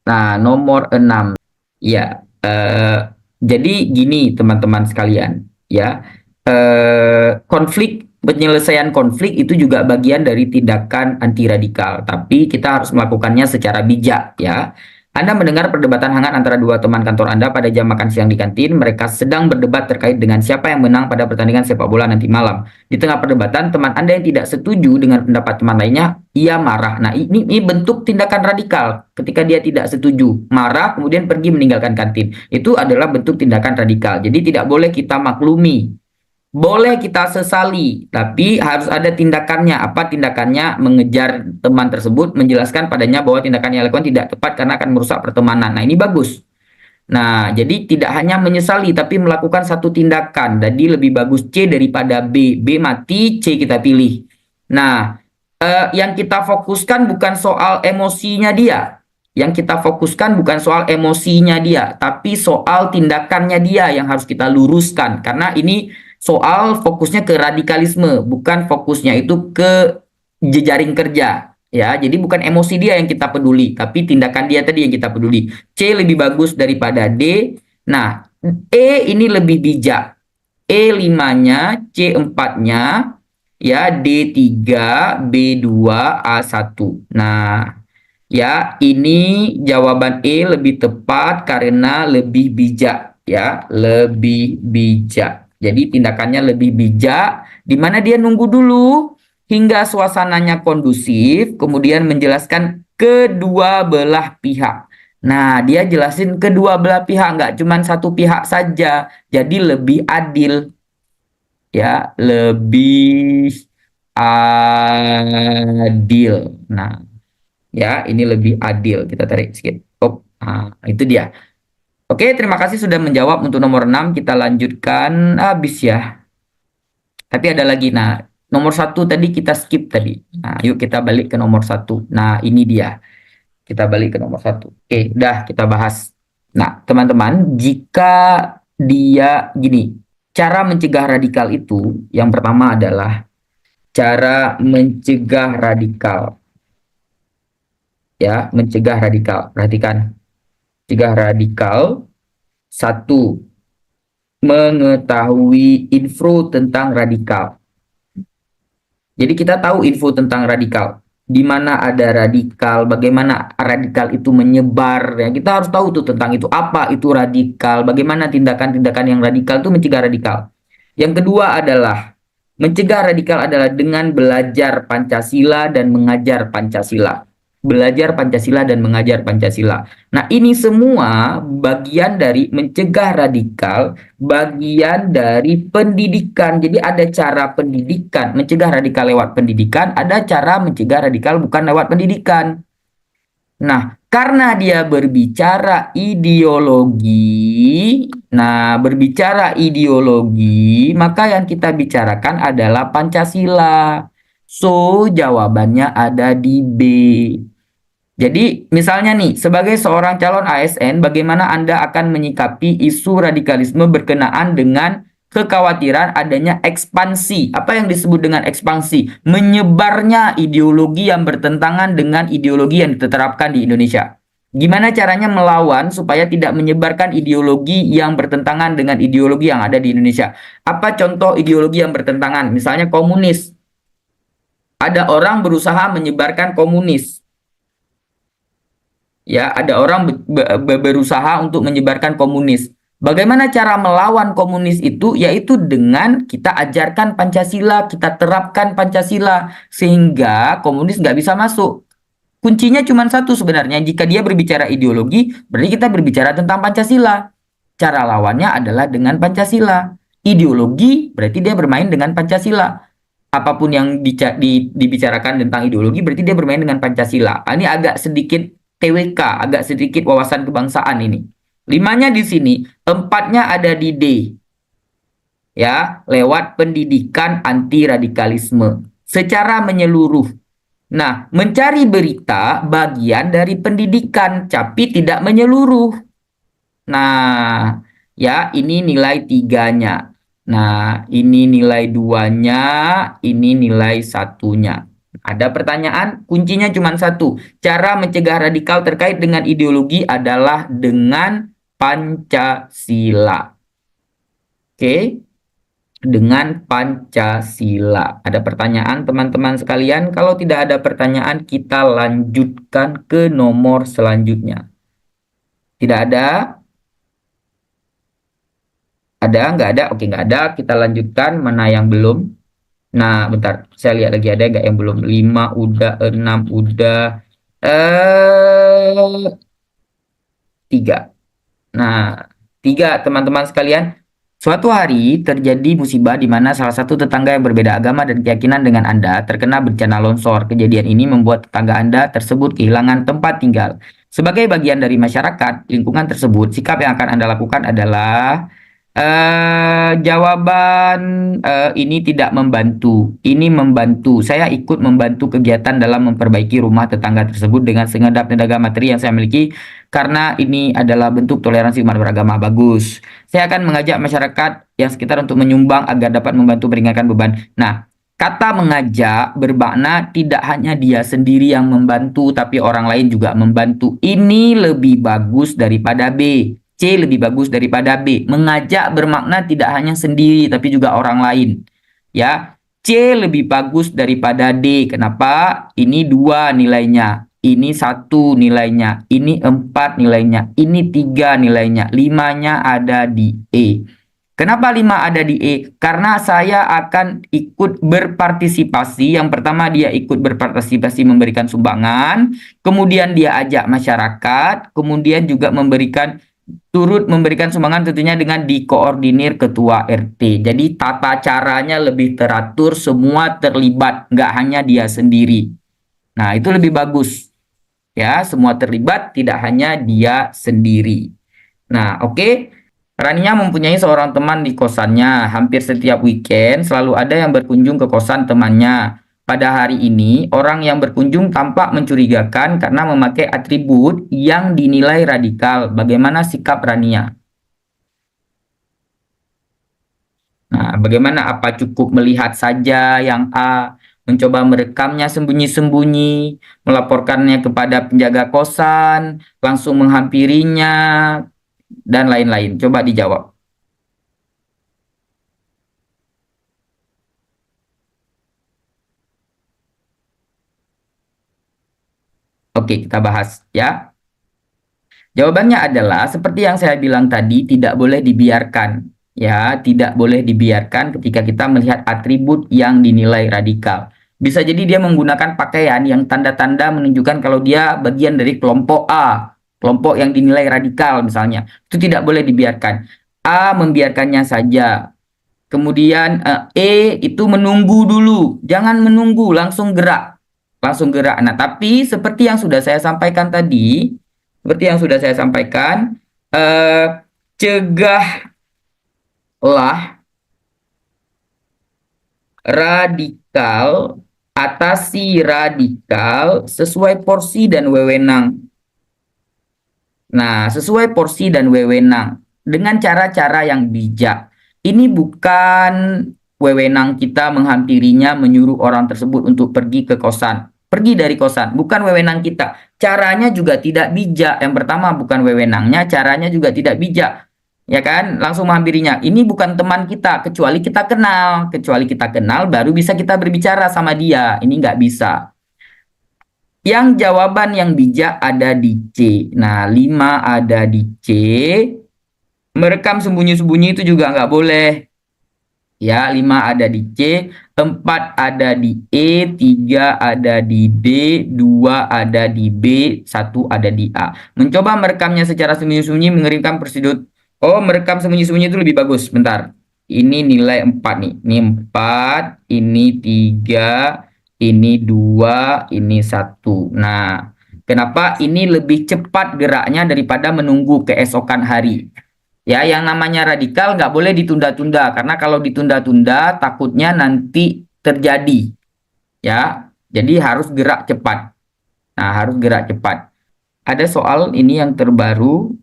Nah, nomor 6. Ya, jadi gini teman-teman sekalian, ya. Konflik, penyelesaian konflik itu juga bagian dari tindakan anti radikal, tapi kita harus melakukannya secara bijak, ya. Anda mendengar perdebatan hangat antara dua teman kantor Anda pada jam makan siang di kantin. Mereka sedang berdebat terkait dengan siapa yang menang pada pertandingan sepak bola nanti malam. Di tengah perdebatan, teman Anda yang tidak setuju dengan pendapat teman lainnya, ia marah. Nah, ini bentuk tindakan radikal. Ketika dia tidak setuju, marah, kemudian pergi meninggalkan kantin. Itu adalah bentuk tindakan radikal. Jadi tidak boleh kita maklumi. Boleh kita sesali, tapi harus ada tindakannya. Apa tindakannya? Mengejar teman tersebut, menjelaskan padanya bahwa tindakan yang dilakukan tidak tepat karena akan merusak pertemanan. Nah, ini bagus. Nah, jadi tidak hanya menyesali, tapi melakukan satu tindakan. Jadi lebih bagus C daripada B. B mati, C kita pilih. Nah, yang kita fokuskan bukan soal emosinya dia. Yang kita fokuskan bukan soal emosinya dia, tapi soal tindakannya dia yang harus kita luruskan. Karena ini soal fokusnya ke radikalisme, bukan fokusnya itu ke jejaring kerja. Ya, jadi bukan emosi dia yang kita peduli, tapi tindakan dia tadi yang kita peduli. C lebih bagus daripada D. Nah, E ini lebih bijak. E5-nya, C4-nya, ya, D3, B2, A1. Nah, ya, ini jawaban E lebih tepat karena lebih bijak, ya, lebih bijak. Jadi tindakannya lebih bijak, di mana dia nunggu dulu hingga suasananya kondusif, kemudian menjelaskan kedua belah pihak. Nah, dia jelasin kedua belah pihak, nggak cuma satu pihak saja. Jadi lebih adil, ya, lebih adil. Nah, ya, ini lebih adil. Kita tarik sedikit. Oh, itu dia. Oke, terima kasih sudah menjawab untuk nomor 6. Kita lanjutkan. Habis ya. Tapi ada lagi. Nah, nomor 1 tadi kita skip tadi. Nah, yuk kita balik ke nomor 1. Nah, ini dia. Kita balik ke nomor 1. Oke, udah kita bahas. Nah, teman-teman, jika dia gini, cara mencegah radikal itu, yang pertama adalah cara mencegah radikal. Ya, mencegah radikal. Perhatikan. Cegah radikal. Satu, mengetahui info tentang radikal. Jadi kita tahu info tentang radikal. Di mana ada radikal, bagaimana radikal itu menyebar. Ya, kita harus tahu tuh tentang itu. Apa itu radikal, bagaimana tindakan-tindakan yang radikal itu mencegah radikal. Yang kedua adalah, mencegah radikal adalah dengan belajar Pancasila dan mengajar Pancasila. Belajar Pancasila dan mengajar Pancasila. Nah, ini semua bagian dari mencegah radikal, bagian dari pendidikan. Jadi ada cara pendidikan, mencegah radikal lewat pendidikan, ada cara mencegah radikal bukan lewat pendidikan. Nah, karena dia berbicara ideologi, maka yang kita bicarakan adalah Pancasila. So, jawabannya ada di B. Jadi, misalnya nih, sebagai seorang calon ASN, bagaimana Anda akan menyikapi isu radikalisme berkenaan dengan kekhawatiran adanya ekspansi? Apa yang disebut dengan ekspansi? Menyebarnya ideologi yang bertentangan dengan ideologi yang diterapkan di Indonesia. Gimana caranya melawan supaya tidak menyebarkan ideologi yang bertentangan dengan ideologi yang ada di Indonesia? Apa contoh ideologi yang bertentangan? Misalnya komunis. Ada orang berusaha menyebarkan komunis. Ya, ada orang berusaha untuk menyebarkan komunis. Bagaimana cara melawan komunis itu? Yaitu dengan kita ajarkan Pancasila, kita terapkan Pancasila, sehingga komunis nggak bisa masuk. Kuncinya cuma satu sebenarnya, jika dia berbicara ideologi, berarti kita berbicara tentang Pancasila. Cara lawannya adalah dengan Pancasila. Ideologi, berarti dia bermain dengan Pancasila. Apapun yang dibicarakan tentang ideologi, berarti dia bermain dengan Pancasila. Ini agak sedikit TWK, agak sedikit wawasan kebangsaan ini. 5-nya di sini, 4-nya ada di D. Ya, lewat pendidikan anti radikalisme secara menyeluruh. Nah, mencari berita bagian dari pendidikan, tapi tidak menyeluruh. Nah, ya, ini nilai 3-nya. Nah, ini nilai 2-nya, ini nilai 1-nya. Ada pertanyaan, kuncinya cuma satu. Cara mencegah radikal terkait dengan ideologi adalah dengan Pancasila. Oke, dengan Pancasila. Ada pertanyaan teman-teman sekalian? Kalau tidak ada pertanyaan, kita lanjutkan ke nomor selanjutnya. Tidak ada? Ada? Nggak ada? Oke, nggak ada. Kita lanjutkan. Mana yang belum? Nah, bentar. Saya lihat lagi ada nggak yang belum? 5 udah, 6 udah. 3. Nah, 3 teman-teman sekalian. Suatu hari terjadi musibah di mana salah satu tetangga yang berbeda agama dan keyakinan dengan Anda terkena bencana longsor. Kejadian ini membuat tetangga Anda tersebut kehilangan tempat tinggal. Sebagai bagian dari masyarakat lingkungan tersebut, sikap yang akan Anda lakukan adalah jawaban ini tidak membantu. Ini membantu. Saya ikut membantu kegiatan dalam memperbaiki rumah tetangga tersebut dengan segenap tenaga materi yang saya miliki karena ini adalah bentuk toleransi umat beragama. Bagus. Saya akan mengajak masyarakat yang sekitar untuk menyumbang agar dapat membantu meringankan beban. Nah, kata mengajak bermakna tidak hanya dia sendiri yang membantu, tapi orang lain juga membantu. Ini lebih bagus daripada B. C lebih bagus daripada B. Mengajak bermakna tidak hanya sendiri, tapi juga orang lain. Ya, C lebih bagus daripada D. Kenapa? Ini 2 nilainya. Ini 1 nilainya. Ini 4 nilainya. Ini 3 nilainya. 5-nya ada di E. Kenapa 5 ada di E? Karena saya akan ikut berpartisipasi. Yang pertama dia ikut berpartisipasi memberikan sumbangan. Kemudian dia ajak masyarakat. Kemudian juga turut memberikan sumbangan tentunya dengan dikoordinir ketua RT. Jadi tata caranya lebih teratur, semua terlibat, nggak hanya dia sendiri. Nah, itu lebih bagus. Ya, semua terlibat, tidak hanya dia sendiri. Nah, oke. Rania mempunyai seorang teman di kosannya. Hampir setiap weekend selalu ada yang berkunjung ke kosan temannya. Pada hari ini, orang yang berkunjung tampak mencurigakan karena memakai atribut yang dinilai radikal. Bagaimana sikap Rania? Nah, bagaimana? Apa cukup melihat saja yang A, mencoba merekamnya sembunyi-sembunyi, melaporkannya kepada penjaga kosan, langsung menghampirinya, dan lain-lain. Coba dijawab. Oke, kita bahas ya. Jawabannya adalah seperti yang saya bilang tadi, tidak boleh dibiarkan. Ya, tidak boleh dibiarkan ketika kita melihat atribut yang dinilai radikal. Bisa jadi dia menggunakan pakaian yang tanda-tanda menunjukkan kalau dia bagian dari kelompok A, kelompok yang dinilai radikal misalnya. Itu tidak boleh dibiarkan. A membiarkannya saja. Kemudian E itu menunggu dulu, jangan menunggu, langsung gerak. Langsung gerak. Nah, tapi seperti yang sudah saya sampaikan tadi, eh, cegahlah radikal, atasi radikal sesuai porsi dan wewenang. Nah, sesuai porsi dan wewenang dengan cara-cara yang bijak. Ini bukan wewenang kita menghampirinya, menyuruh orang tersebut untuk pergi ke kosan. Pergi dari kosan, bukan wewenang kita. Caranya juga tidak bijak. Yang pertama bukan wewenangnya, caranya juga tidak bijak. Ya kan? Langsung menghampirinya. Ini bukan teman kita, kecuali kita kenal. Kecuali kita kenal, baru bisa kita berbicara sama dia. Ini nggak bisa. Yang jawaban yang bijak ada di C. Nah, 5 ada di C. Merekam sembunyi-sembunyi itu juga nggak boleh. Ya, 5 ada di C, 4 ada di E, 3 ada di D, 2 ada di B, 1 ada di A. Mencoba merekamnya secara sembunyi-sembunyi mengirimkan prosedur. Oh, merekam sembunyi-sembunyi itu lebih bagus. Bentar. Ini nilai 4 nih. Ini 4, ini 3, ini 2, ini 1. Nah, kenapa ini lebih cepat geraknya daripada menunggu keesokan hari? Ya, yang namanya radikal nggak boleh ditunda-tunda, karena kalau ditunda-tunda takutnya nanti terjadi. Ya, jadi harus gerak cepat. Nah, harus gerak cepat. Ada soal ini yang terbaru.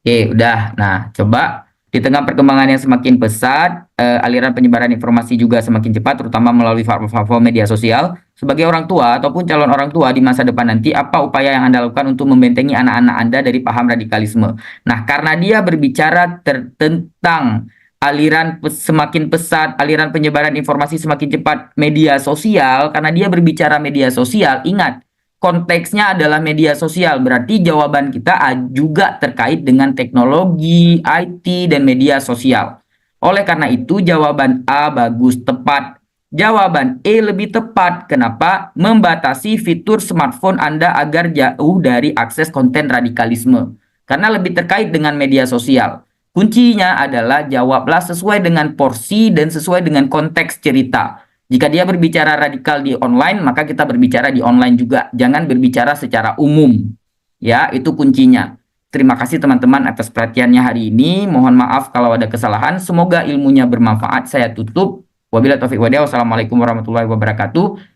Oke, udah. Nah, coba di tengah perkembangan yang semakin pesat, aliran penyebaran informasi juga semakin cepat, terutama melalui platform media sosial. Sebagai orang tua ataupun calon orang tua di masa depan nanti, apa upaya yang Anda lakukan untuk membentengi anak-anak Anda dari paham radikalisme? Nah, karena dia berbicara tentang aliran semakin pesat, aliran penyebaran informasi semakin cepat, media sosial, karena dia berbicara media sosial, ingat, konteksnya adalah media sosial, berarti jawaban kita juga terkait dengan teknologi, IT, dan media sosial. Oleh karena itu, jawaban A bagus, tepat. Jawaban E lebih tepat. Kenapa? Membatasi fitur smartphone Anda agar jauh dari akses konten radikalisme. Karena lebih terkait dengan media sosial. Kuncinya adalah jawablah sesuai dengan porsi dan sesuai dengan konteks cerita. Jika dia berbicara radikal di online, maka kita berbicara di online juga. Jangan berbicara secara umum. Ya, itu kuncinya. Terima kasih teman-teman atas perhatiannya hari ini. Mohon maaf kalau ada kesalahan. Semoga ilmunya bermanfaat. Saya tutup. Wabillahi taufiq walhidayah. Wassalamualaikum warahmatullahi wabarakatuh.